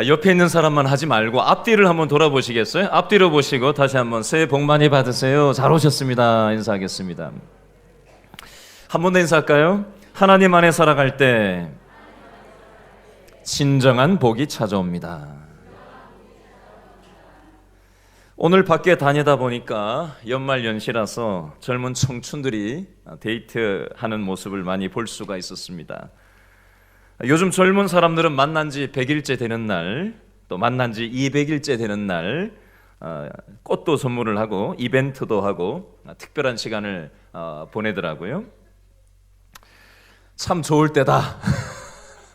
옆에 있는 사람만 하지 말고 앞뒤를 한번 돌아보시겠어요? 앞뒤로 보시고 다시 한번 새해 복 많이 받으세요. 잘 오셨습니다. 인사하겠습니다. 한 번 더 인사할까요? 하나님 안에 살아갈 때 진정한 복이 찾아옵니다. 오늘 밖에 다니다 보니까 연말연시라서 젊은 청춘들이 데이트하는 모습을 많이 볼 수가 있었습니다. 요즘 젊은 사람들은 만난 지 100일째 되는 날, 또 만난 지 200일째 되는 날 꽃도 선물을 하고 이벤트도 하고 특별한 시간을 보내더라고요. 참 좋을 때다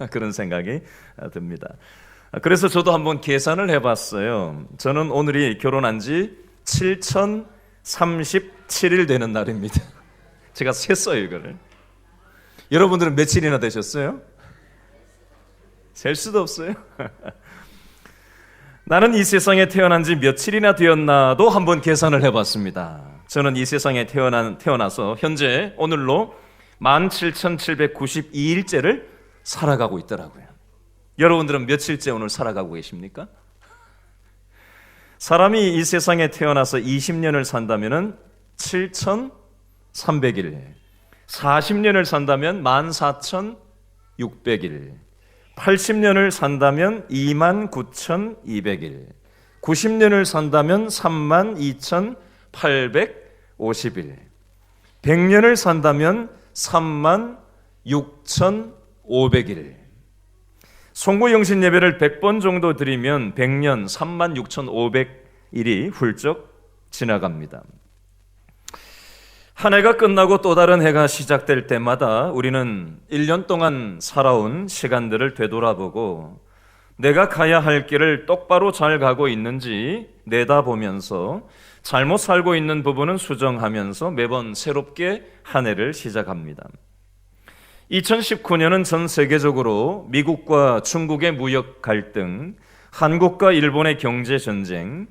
그런 생각이 듭니다. 그래서 저도 한번 계산을 해봤어요. 저는 오늘이 결혼한 지 7037일 되는 날입니다. 제가 셌어요 이거를. 여러분들은 며칠이나 되셨어요? 셀 수도 없어요. 나는 이 세상에 태어난 지 며칠이나 되었나도 한번 계산을 해봤습니다. 저는 이 세상에 태어나서 현재 오늘로 17,792일째를 살아가고 있더라고요. 여러분들은 며칠째 오늘 살아가고 계십니까? 사람이 이 세상에 태어나서 20년을 산다면 7,300일, 40년을 산다면 14,600일, 80년을 산다면 29,200일, 90년을 산다면 32,850일, 100년을 산다면 36,500일. 송구영신 예배를 100번 정도 드리면 100년 36,500일이 훌쩍 지나갑니다. 한 해가 끝나고 또 다른 해가 시작될 때마다 우리는 1년 동안 살아온 시간들을 되돌아보고 내가 가야 할 길을 똑바로 잘 가고 있는지 내다보면서 잘못 살고 있는 부분은 수정하면서 매번 새롭게 한 해를 시작합니다. 2019년은 전 세계적으로 미국과 중국의 무역 갈등, 한국과 일본의 경제 전쟁,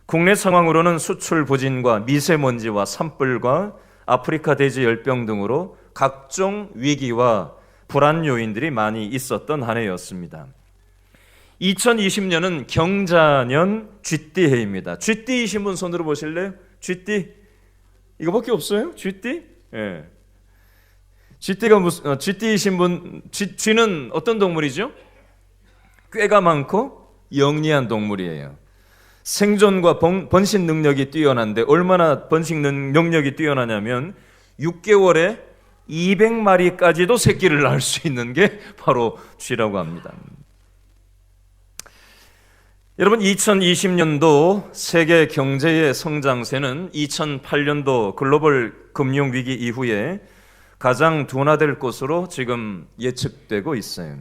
국내 상황으로는 수출 부진과 미세먼지와 산불과 아프리카 돼지 열병 등으로 각종 위기와 불안 요인들이 많이 있었던 한 해였습니다. 2020년은 경자년 쥐띠해입니다. 쥐띠이신 분 손으로 보실래요? 쥐띠 이거밖에 없어요? 쥐띠? 예. 쥐띠가 무슨 쥐띠이신 분, 쥐는 어떤 동물이죠? 꾀가 많고 영리한 동물이에요. 생존과 번식 능력이 뛰어난데 얼마나 번식 능력이 뛰어나냐면 6개월에 200마리까지도 새끼를 낳을 수 있는 게 바로 쥐라고 합니다. 여러분, 2020년도 세계 경제의 성장세는 2008년도 글로벌 금융위기 이후에 가장 둔화될 것으로 지금 예측되고 있어요.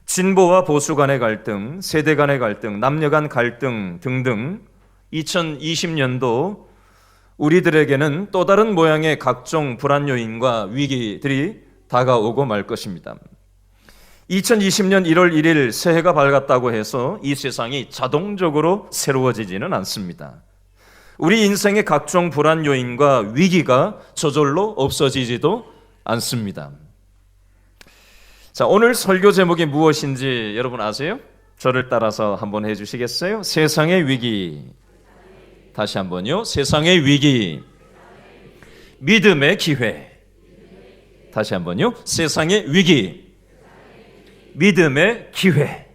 진보와 보수 간의 갈등, 세대 간의 갈등, 남녀 간 갈등 등등 2020년도 우리들에게는 또 다른 모양의 각종 불안 요인과 위기들이 다가오고 말 것입니다. 2020년 1월 1일 새해가 밝았다고 해서 이 세상이 자동적으로 새로워지지는 않습니다. 우리 인생의 각종 불안 요인과 위기가 저절로 없어지지도 않습니다. 자, 오늘 설교 제목이 무엇인지 여러분 아세요? 저를 따라서 한번 해주시겠어요? 세상의 위기. 다시 한번요. 세상의 위기. 믿음의 기회. 다시 한번요. 세상의 위기. 믿음의 기회.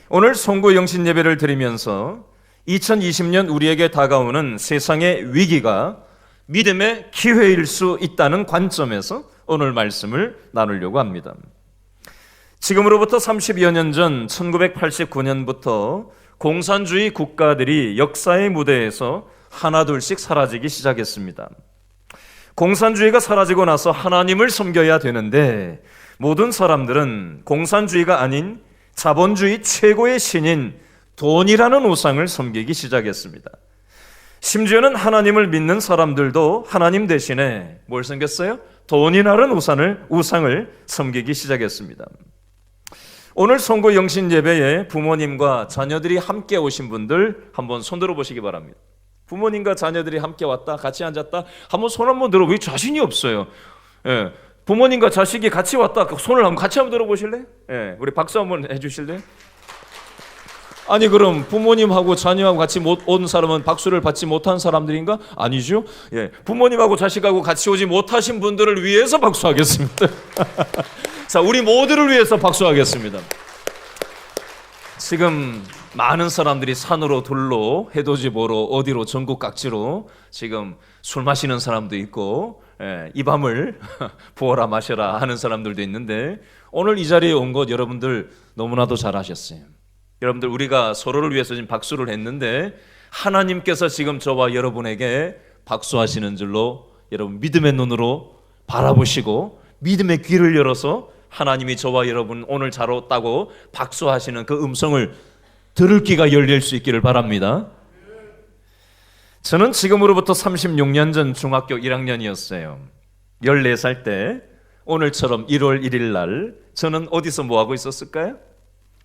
오늘 송구영신 예배를 드리면서 2020년 우리에게 다가오는 세상의 위기가 믿음의 기회일 수 있다는 관점에서 오늘 말씀을 나누려고 합니다. 지금으로부터 30여 년 전 1989년부터 공산주의 국가들이 역사의 무대에서 하나둘씩 사라지기 시작했습니다. 공산주의가 사라지고 나서 하나님을 섬겨야 되는데 모든 사람들은 공산주의가 아닌 자본주의 최고의 신인 돈이라는 우상을 섬기기 시작했습니다. 심지어는 하나님을 믿는 사람들도 하나님 대신에 뭘 섬겼어요? 돈이라는 우상을 섬기기 시작했습니다. 오늘 송구 영신 예배에 부모님과 자녀들이 함께 오신 분들 한번 손 들어보시기 바랍니다. 부모님과 자녀들이 함께 왔다 같이 앉았다 한번 손 한번 들어보기 자신이 없어요. 예, 부모님과 자식이 같이 왔다. 손을 한번 같이 한번 들어보실래요? 예, 우리 박수 한번 해주실래요? 아니 그럼 부모님하고 자녀하고 같이 못 온 사람은 박수를 받지 못한 사람들인가? 아니죠. 예, 부모님하고 자식하고 같이 오지 못하신 분들을 위해서 박수하겠습니다. 자, 우리 모두를 위해서 박수하겠습니다. 지금 많은 사람들이 산으로 들로 해돋이 보러 어디로 전국 각지로 지금 술 마시는 사람도 있고, 예, 이 밤을 부어라 마셔라 하는 사람들도 있는데, 오늘 이 자리에 온 것 여러분들 너무나도 잘하셨어요. 여러분들 우리가 서로를 위해서 지금 박수를 했는데 하나님께서 지금 저와 여러분에게 박수하시는 줄로 여러분 믿음의 눈으로 바라보시고 믿음의 귀를 열어서 하나님이 저와 여러분 오늘 잘 왔다고 박수하시는 그 음성을 들을 귀가 열릴 수 있기를 바랍니다. 저는 지금으로부터 36년 전 중학교 1학년이었어요. 14살 때 오늘처럼 1월 1일 날 저는 어디서 뭐하고 있었을까요?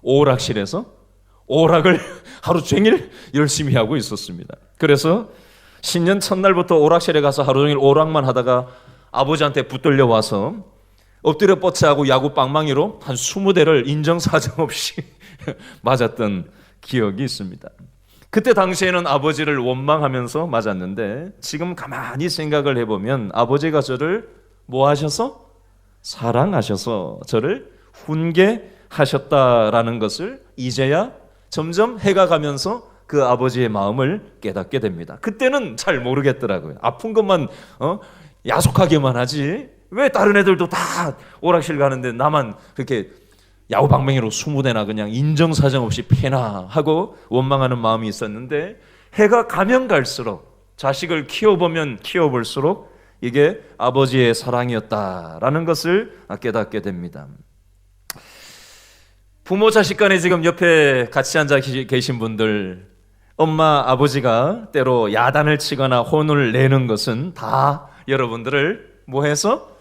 오락실에서 오락을 하루 종일 열심히 하고 있었습니다. 그래서 신년 첫날부터 오락실에 가서 하루 종일 오락만 하다가 아버지한테 붙들려 와서 엎드려 뻗쳐하고 야구 빵망이로 한 20대를 인정사정 없이 맞았던 기억이 있습니다. 그때 당시에는 아버지를 원망하면서 맞았는데 지금 가만히 생각을 해보면 아버지가 저를 뭐 하셔서? 사랑하셔서 저를 훈계하셨다라는 것을 이제야 점점 해가 가면서 그 아버지의 마음을 깨닫게 됩니다. 그때는 잘 모르겠더라고요. 아픈 것만 야속하게만 하지 왜 다른 애들도 다 오락실 가는데 나만 그렇게 야구방망이로 20대나 그냥 인정사정 없이 패나 하고 원망하는 마음이 있었는데, 해가 가면 갈수록 자식을 키워보면 키워볼수록 이게 아버지의 사랑이었다라는 것을 깨닫게 됩니다. 부모 자식 간에 지금 옆에 같이 앉아 계신 분들, 엄마 아버지가 때로 야단을 치거나 혼을 내는 것은 다 여러분들을 뭐해서?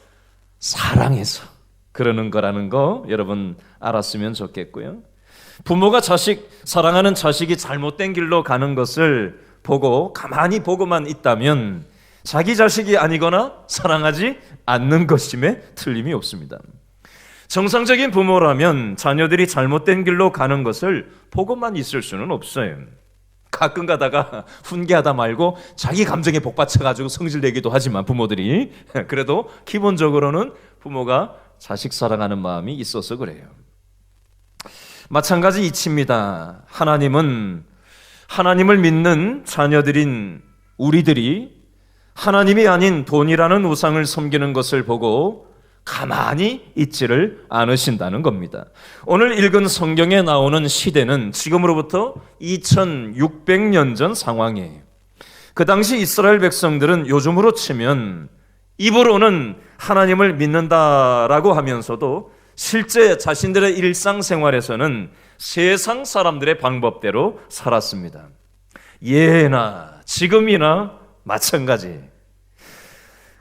사랑해서 그러는 거라는 거 여러분 알았으면 좋겠고요. 부모가 자식, 사랑하는 자식이 잘못된 길로 가는 것을 보고 가만히 보고만 있다면 자기 자식이 아니거나 사랑하지 않는 것임에 틀림이 없습니다. 정상적인 부모라면 자녀들이 잘못된 길로 가는 것을 보고만 있을 수는 없어요. 가끔 가다가 훈계하다 말고 자기 감정에 복받쳐가지고 성질내기도 하지만 부모들이 그래도 기본적으로는 부모가 자식 사랑하는 마음이 있어서 그래요. 마찬가지 이치입니다. 하나님을 믿는 자녀들인 우리들이 하나님이 아닌 돈이라는 우상을 섬기는 것을 보고 가만히 있지를 않으신다는 겁니다. 오늘 읽은 성경에 나오는 시대는 지금으로부터 2600년 전 상황이에요. 그 당시 이스라엘 백성들은 요즘으로 치면 입으로는 하나님을 믿는다라고 하면서도 실제 자신들의 일상생활에서는 세상 사람들의 방법대로 살았습니다. 예나 지금이나 마찬가지.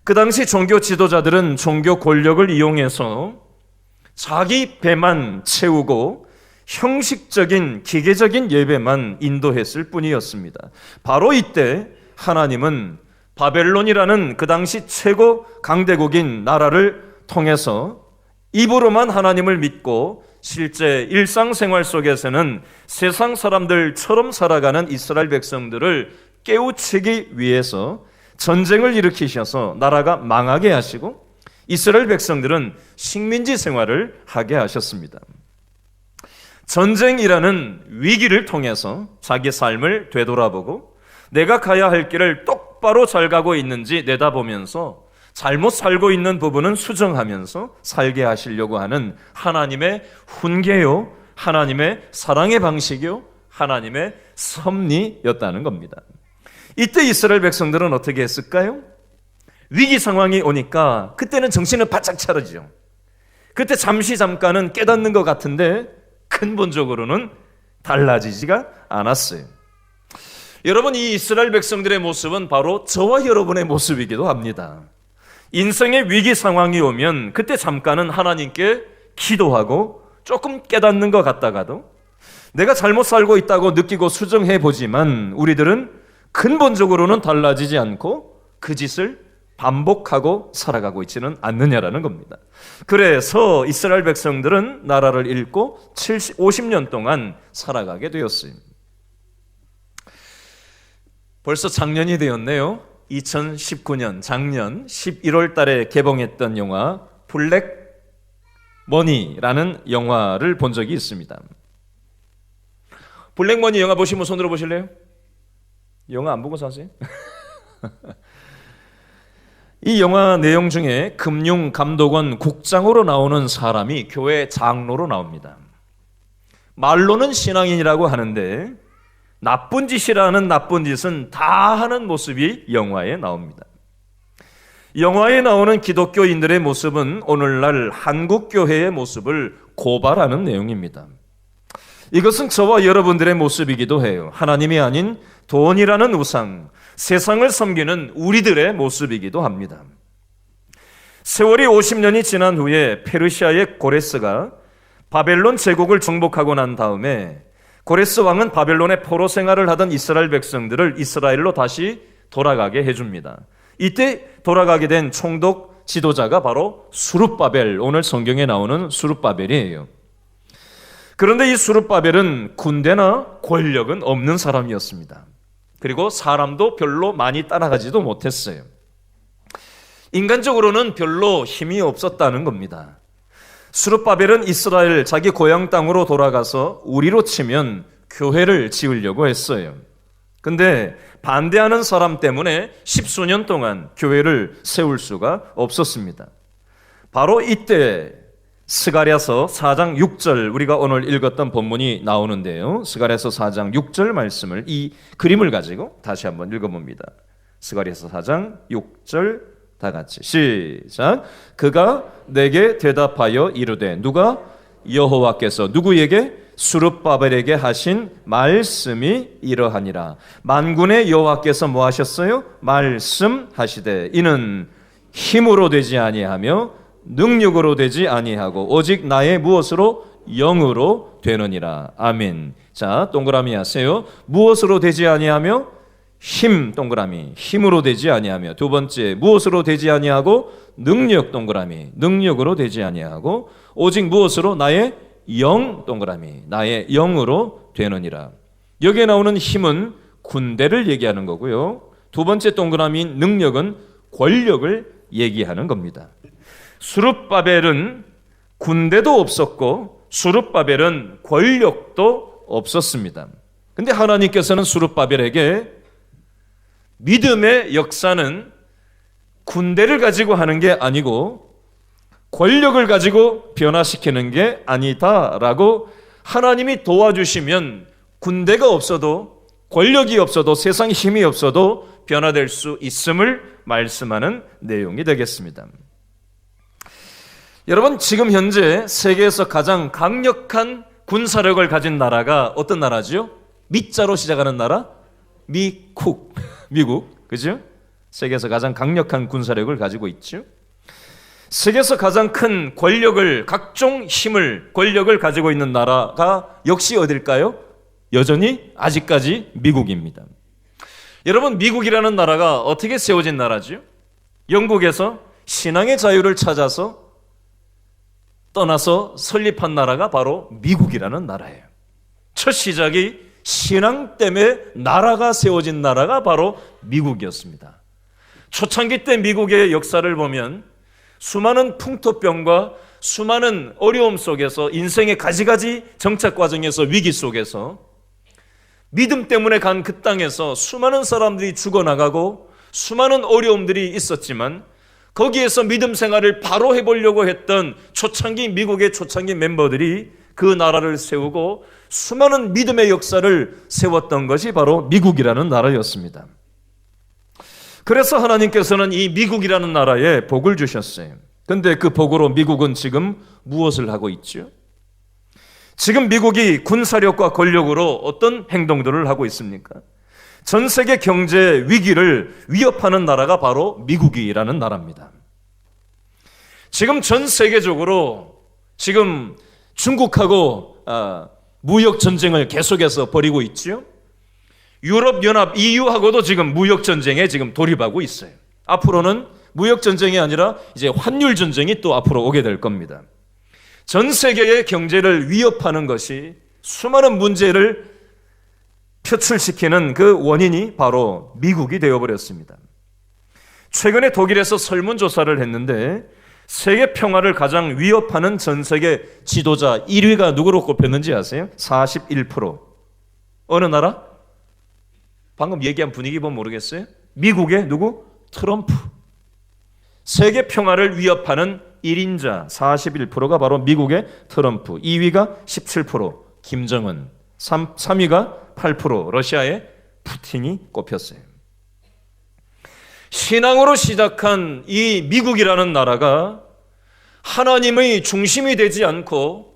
그 당시 종교 지도자들은 종교 권력을 이용해서 자기 배만 채우고 형식적인 기계적인 예배만 인도했을 뿐이었습니다. 바로 이때 하나님은 바벨론이라는 그 당시 최고 강대국인 나라를 통해서 입으로만 하나님을 믿고 실제 일상생활 속에서는 세상 사람들처럼 살아가는 이스라엘 백성들을 깨우치기 위해서 전쟁을 일으키셔서 나라가 망하게 하시고 이스라엘 백성들은 식민지 생활을 하게 하셨습니다. 전쟁이라는 위기를 통해서 자기 삶을 되돌아보고 내가 가야 할 길을 똑바로 잘 가고 있는지 내다보면서 잘못 살고 있는 부분은 수정하면서 살게 하시려고 하는 하나님의 훈계요, 하나님의 사랑의 방식이요, 하나님의 섭리였다는 겁니다. 이때 이스라엘 백성들은 어떻게 했을까요? 위기 상황이 오니까 그때는 정신을 바짝 차리죠. 그때 잠깐은 깨닫는 것 같은데 근본적으로는 달라지지가 않았어요. 여러분, 이 이스라엘 백성들의 모습은 바로 저와 여러분의 모습이기도 합니다. 인생의 위기 상황이 오면 그때 잠깐은 하나님께 기도하고 조금 깨닫는 것 같다가도 내가 잘못 살고 있다고 느끼고 수정해 보지만 우리들은 근본적으로는 달라지지 않고 그 짓을 반복하고 살아가고 있지는 않느냐라는 겁니다. 그래서 이스라엘 백성들은 나라를 잃고 50년 동안 살아가게 되었어요. 벌써 작년이 되었네요. 2019년 작년 11월 달에 개봉했던 영화 블랙 머니라는 영화를 본 적이 있습니다. 블랙 머니 영화 보시면 손들어 보실래요? 영화 안 보고 사세요? 이 영화 내용 중에 금융감독원 국장으로 나오는 사람이 교회 장로로 나옵니다. 말로는 신앙인이라고 하는데 나쁜 짓이라는 나쁜 짓은 다 하는 모습이 영화에 나옵니다. 영화에 나오는 기독교인들의 모습은 오늘날 한국교회의 모습을 고발하는 내용입니다. 이것은 저와 여러분들의 모습이기도 해요. 하나님이 아닌 돈이라는 우상, 세상을 섬기는 우리들의 모습이기도 합니다. 세월이 50년이 지난 후에 페르시아의 고레스가 바벨론 제국을 정복하고 난 다음에 고레스 왕은 바벨론의 포로 생활을 하던 이스라엘 백성들을 이스라엘로 다시 돌아가게 해줍니다. 이때 돌아가게 된 총독 지도자가 바로 수룹바벨, 오늘 성경에 나오는 수룹바벨이에요. 그런데 이 수룹바벨은 군대나 권력은 없는 사람이었습니다. 그리고 사람도 별로 많이 따라가지도 못했어요. 인간적으로는 별로 힘이 없었다는 겁니다. 수룹바벨은 이스라엘 자기 고향 땅으로 돌아가서 우리로 치면 교회를 지으려고 했어요. 근데 반대하는 사람 때문에 10수년 동안 교회를 세울 수가 없었습니다. 바로 이때 스가랴서 4장 6절, 우리가 오늘 읽었던 본문이 나오는데요. 스가랴서 4장 6절 말씀을, 이 그림을 가지고 다시 한번 읽어봅니다. 스가랴서 4장 6절 다 같이 시작. 그가 내게 대답하여 이르되, 누가? 여호와께서 누구에게? 수룹바벨에게 하신 말씀이 이러하니라. 만군의 여호와께서 뭐 하셨어요? 말씀하시되 이는 힘으로 되지 아니하며 능력으로 되지 아니하고 오직 나의 무엇으로? 영으로 되느니라. 아멘. 자, 동그라미 하세요. 무엇으로 되지 아니하며? 힘, 동그라미. 힘으로 되지 아니하며. 두 번째, 무엇으로 되지 아니하고? 능력, 동그라미. 능력으로 되지 아니하고 오직 무엇으로? 나의 영, 동그라미. 나의 영으로 되느니라. 여기에 나오는 힘은 군대를 얘기하는 거고요. 두 번째 동그라미인 능력은 권력을 얘기하는 겁니다. 수룹바벨은 군대도 없었고 수룹바벨은 권력도 없었습니다. 근데 하나님께서는 수룹바벨에게 믿음의 역사는 군대를 가지고 하는 게 아니고 권력을 가지고 변화시키는 게 아니다라고, 하나님이 도와주시면 군대가 없어도 권력이 없어도 세상 힘이 없어도 변화될 수 있음을 말씀하는 내용이 되겠습니다. 여러분, 지금 현재 세계에서 가장 강력한 군사력을 가진 나라가 어떤 나라죠? 미자로 시작하는 나라? 미국. 그죠? 세계에서 가장 강력한 군사력을 가지고 있죠. 세계에서 가장 큰 권력을, 각종 힘을, 권력을 가지고 있는 나라가 역시 어딜까요? 여전히 아직까지 미국입니다. 여러분, 미국이라는 나라가 어떻게 세워진 나라죠? 영국에서 신앙의 자유를 찾아서 떠나서 설립한 나라가 바로 미국이라는 나라예요. 첫 시작이 신앙 때문에 나라가 세워진 나라가 바로 미국이었습니다. 초창기 때 미국의 역사를 보면 수많은 풍토병과 수많은 어려움 속에서, 인생의 가지가지 정착 과정에서, 위기 속에서 믿음 때문에 간 그 땅에서 수많은 사람들이 죽어나가고 수많은 어려움들이 있었지만, 거기에서 믿음 생활을 바로 해보려고 했던 초창기 미국의 초창기 멤버들이 그 나라를 세우고 수많은 믿음의 역사를 세웠던 것이 바로 미국이라는 나라였습니다. 그래서 하나님께서는 이 미국이라는 나라에 복을 주셨어요. 그런데 그 복으로 미국은 지금 무엇을 하고 있죠? 지금 미국이 군사력과 권력으로 어떤 행동들을 하고 있습니까? 전 세계 경제 위기를 위협하는 나라가 바로 미국이라는 나라입니다. 지금 전 세계적으로 지금 중국하고 무역 전쟁을 계속해서 벌이고 있죠. 유럽연합 EU하고도 지금 무역 전쟁에 지금 돌입하고 있어요. 앞으로는 무역 전쟁이 아니라 이제 환율 전쟁이 또 앞으로 오게 될 겁니다. 전 세계의 경제를 위협하는 것이 수많은 문제를 표출시키는 그 원인이 바로 미국이 되어버렸습니다. 최근에 독일에서 설문조사를 했는데 세계 평화를 가장 위협하는 전 세계 지도자 1위가 누구로 꼽혔는지 아세요? 41%. 어느 나라? 방금 얘기한 분위기 보면 모르겠어요? 미국의 누구? 트럼프. 세계 평화를 위협하는 1인자 41%가 바로 미국의 트럼프. 2위가 17% 김정은. 3위가 8% 러시아의 푸틴이 꼽혔어요. 신앙으로 시작한 이 미국이라는 나라가 하나님의 중심이 되지 않고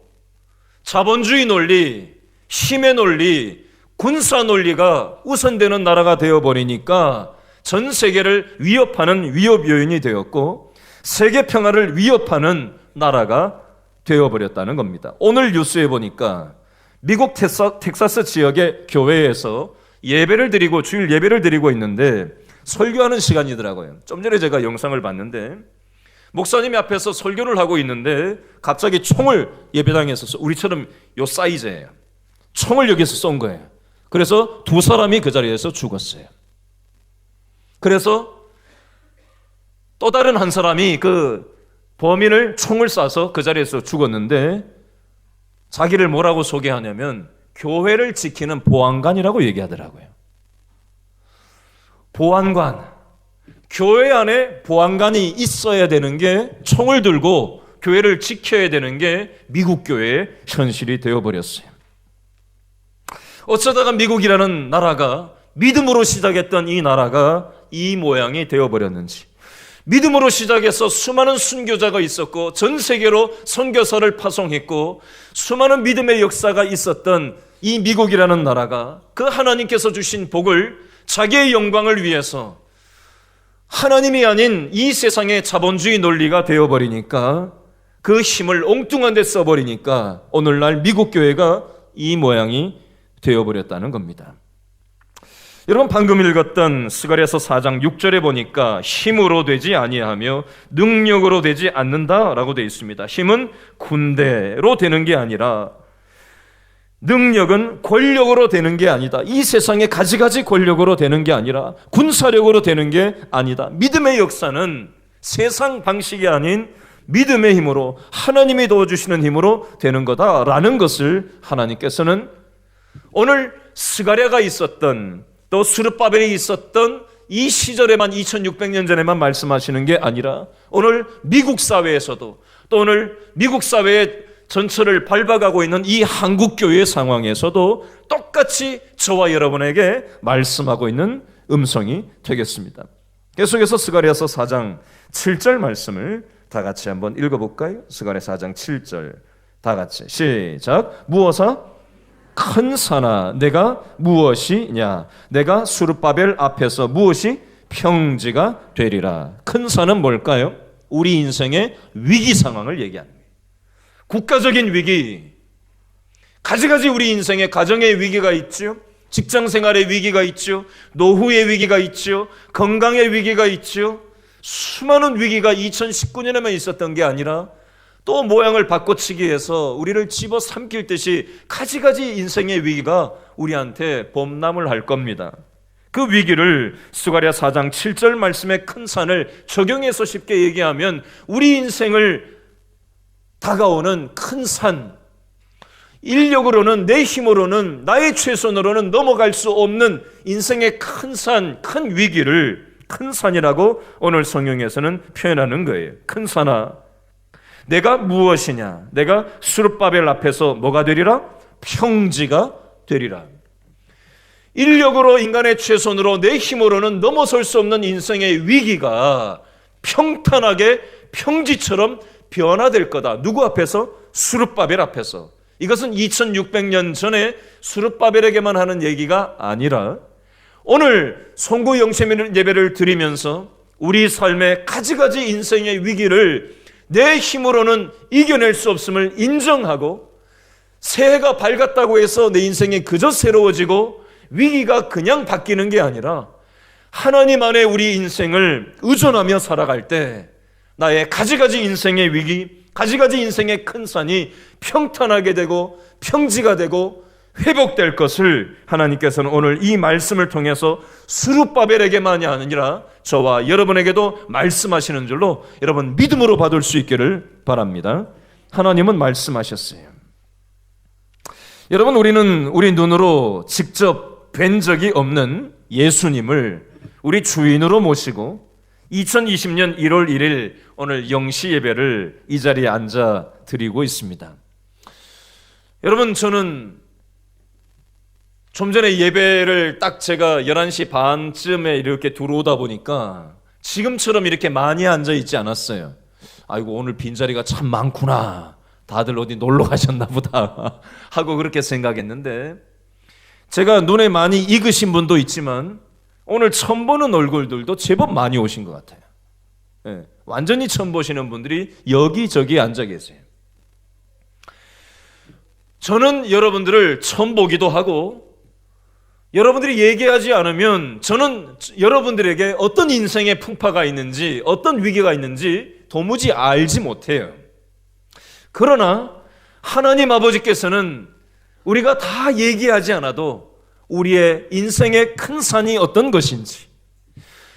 자본주의 논리, 힘의 논리, 군사 논리가 우선되는 나라가 되어버리니까 전 세계를 위협하는 위협 요인이 되었고 세계 평화를 위협하는 나라가 되어버렸다는 겁니다. 오늘 뉴스에 보니까 미국 텍사스 지역의 교회에서 예배를 드리고 주일 예배를 드리고 있는데 설교하는 시간이더라고요. 좀 전에 제가 영상을 봤는데 목사님이 앞에서 설교를 하고 있는데 갑자기 총을 예배당에서 우리처럼 요 사이즈예요. 총을 여기서 쏜 거예요. 그래서 2사람이 그 자리에서 죽었어요. 그래서 또 다른 한 사람이 그 범인을 총을 쏴서 그 자리에서 죽었는데 자기를 뭐라고 소개하냐면 교회를 지키는 보안관이라고 얘기하더라고요. 보안관. 교회 안에 보안관이 있어야 되는 게 총을 들고 교회를 지켜야 되는 게 미국 교회의 현실이 되어버렸어요. 어쩌다가 미국이라는 나라가 믿음으로 시작했던 이 나라가 이 모양이 되어버렸는지, 믿음으로 시작해서 수많은 순교자가 있었고 전 세계로 선교사를 파송했고 수많은 믿음의 역사가 있었던 이 미국이라는 나라가 그 하나님께서 주신 복을 자기의 영광을 위해서 하나님이 아닌 이 세상의 자본주의 논리가 되어버리니까 그 힘을 엉뚱한 데 써버리니까 오늘날 미국 교회가 이 모양이 되어버렸다는 겁니다. 여러분 방금 읽었던 스가랴서 4장 6절에 보니까 힘으로 되지 아니하며 능력으로 되지 않는다라고 되어 있습니다. 힘은 군대로 되는 게 아니라 능력은 권력으로 되는 게 아니다. 이 세상의 가지가지 권력으로 되는 게 아니라 군사력으로 되는 게 아니다. 믿음의 역사는 세상 방식이 아닌 믿음의 힘으로 하나님이 도와주시는 힘으로 되는 거다라는 것을 하나님께서는 오늘 스가랴가 있었던 또 스룹바벨이 있었던 이 시절에만 2600년 전에만 말씀하시는 게 아니라 오늘 미국 사회에서도 또 오늘 미국 사회의 전철을 밟아가고 있는 이 한국교회 상황에서도 똑같이 저와 여러분에게 말씀하고 있는 음성이 되겠습니다. 계속해서 스가랴서 4장 7절 말씀을 다 같이 한번 읽어볼까요? 스가랴 4장 7절 다 같이 시작. 무엇아? 큰 산아 내가 무엇이냐? 내가 스룹바벨 앞에서 무엇이 평지가 되리라. 큰 산은 뭘까요? 우리 인생의 위기 상황을 얘기합니다. 국가적인 위기, 가지가지 우리 인생에 가정의 위기가 있죠. 직장 생활의 위기가 있죠. 노후의 위기가 있죠. 건강의 위기가 있죠. 수많은 위기가 2019년에만 있었던 게 아니라 또 모양을 바꿔치기 위해서 우리를 집어삼킬 듯이 가지가지 인생의 위기가 우리한테 범람을 할 겁니다. 그 위기를 스가랴 4장 7절 말씀의 큰 산을 적용해서 쉽게 얘기하면 우리 인생을 다가오는 큰 산, 인력으로는 내 힘으로는 나의 최선으로는 넘어갈 수 없는 인생의 큰 산, 큰 위기를 큰 산이라고 오늘 성경에서는 표현하는 거예요. 큰 산아 내가 무엇이냐? 내가 스룹바벨 앞에서 뭐가 되리라? 평지가 되리라. 인력으로 인간의 최선으로 내 힘으로는 넘어설 수 없는 인생의 위기가 평탄하게 평지처럼 변화될 거다. 누구 앞에서? 스룹바벨 앞에서. 이것은 2600년 전에 스룹바벨에게만 하는 얘기가 아니라 오늘 송구 영신 예배를 드리면서 우리 삶의 가지가지 인생의 위기를 내 힘으로는 이겨낼 수 없음을 인정하고 새해가 밝았다고 해서 내 인생이 그저 새로워지고 위기가 그냥 바뀌는 게 아니라 하나님 안에 우리 인생을 의존하며 살아갈 때 나의 가지가지 인생의 위기, 가지가지 인생의 큰 산이 평탄하게 되고 평지가 되고 회복될 것을 하나님께서는 오늘 이 말씀을 통해서 스룹바벨에게만이 아니라 저와 여러분에게도 말씀하시는 줄로 여러분 믿음으로 받을 수 있기를 바랍니다. 하나님은 말씀하셨어요. 여러분, 우리는 우리 눈으로 직접 뵌 적이 없는 예수님을 우리 주인으로 모시고 2020년 1월 1일 오늘 영시 예배를 이 자리에 앉아 드리고 있습니다. 여러분, 저는 좀 전에 예배를 딱 제가 11시 반쯤에 이렇게 들어오다 보니까 지금처럼 이렇게 많이 앉아 있지 않았어요. 아이고, 오늘 빈자리가 참 많구나, 다들 어디 놀러 가셨나 보다 하고 그렇게 생각했는데, 제가 눈에 많이 익으신 분도 있지만 오늘 처음 보는 얼굴들도 제법 많이 오신 것 같아요. 네, 완전히 처음 보시는 분들이 여기저기 앉아 계세요. 저는 여러분들을 처음 보기도 하고, 여러분들이 얘기하지 않으면 저는 여러분들에게 어떤 인생의 풍파가 있는지, 어떤 위기가 있는지 도무지 알지 못해요. 그러나 하나님 아버지께서는 우리가 다 얘기하지 않아도 우리의 인생의 큰 산이 어떤 것인지,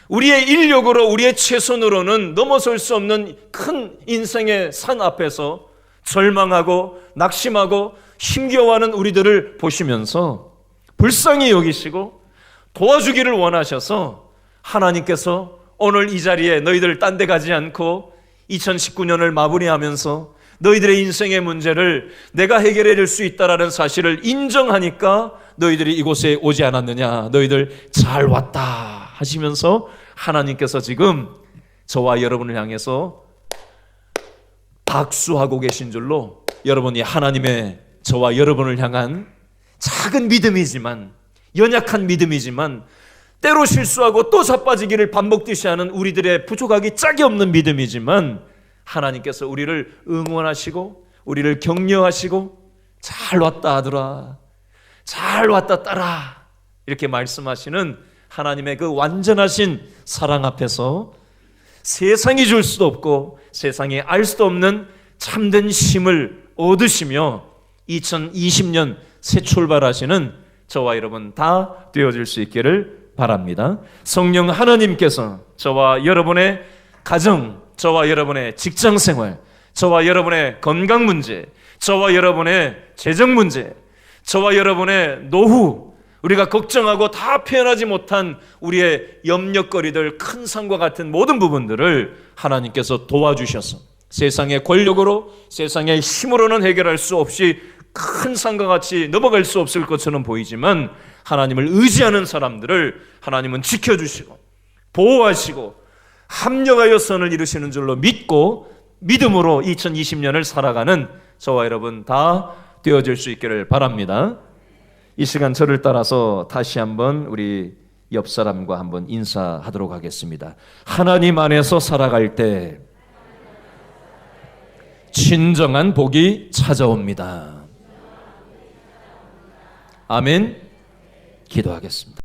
우리의 인력으로, 우리의 최선으로는 넘어설 수 없는 큰 인생의 산 앞에서 절망하고 낙심하고 힘겨워하는 우리들을 보시면서 불쌍히 여기시고 도와주기를 원하셔서 하나님께서 오늘 이 자리에 너희들 딴 데 가지 않고 2019년을 마무리하면서 너희들의 인생의 문제를 내가 해결해 줄 수 있다라는 사실을 인정하니까 너희들이 이곳에 오지 않았느냐, 너희들 잘 왔다 하시면서 하나님께서 지금 저와 여러분을 향해서 박수하고 계신 줄로 여러분이 하나님의 저와 여러분을 향한 작은 믿음이지만, 연약한 믿음이지만, 때로 실수하고 또 자빠지기를 반복듯이 하는 우리들의 부족하기 짝이 없는 믿음이지만 하나님께서 우리를 응원하시고 우리를 격려하시고 잘 왔다 아들아, 잘 왔다 딸아 이렇게 말씀하시는 하나님의 그 완전하신 사랑 앞에서 세상이 줄 수도 없고 세상이 알 수도 없는 참된 힘을 얻으시며 2020년 새 출발하시는 저와 여러분 다 되어질 수 있기를 바랍니다. 성령 하나님께서 저와 여러분의 가정, 저와 여러분의 직장 생활, 저와 여러분의 건강 문제, 저와 여러분의 재정 문제, 저와 여러분의 노후, 우리가 걱정하고 다 표현하지 못한 우리의 염려거리들, 큰 산과 같은 모든 부분들을 하나님께서 도와주셔서 세상의 권력으로, 세상의 힘으로는 해결할 수 없이 큰 산과 같이 넘어갈 수 없을 것처럼 보이지만 하나님을 의지하는 사람들을 하나님은 지켜주시고 보호하시고 합력하여 선을 이루시는 줄로 믿고 믿음으로 2020년을 살아가는 저와 여러분 다 되어질 수 있기를 바랍니다. 이 시간 저를 따라서 다시 한번 우리 옆 사람과 한번 인사하도록 하겠습니다. 하나님 안에서 살아갈 때 진정한 복이 찾아옵니다. 아멘. 기도하겠습니다.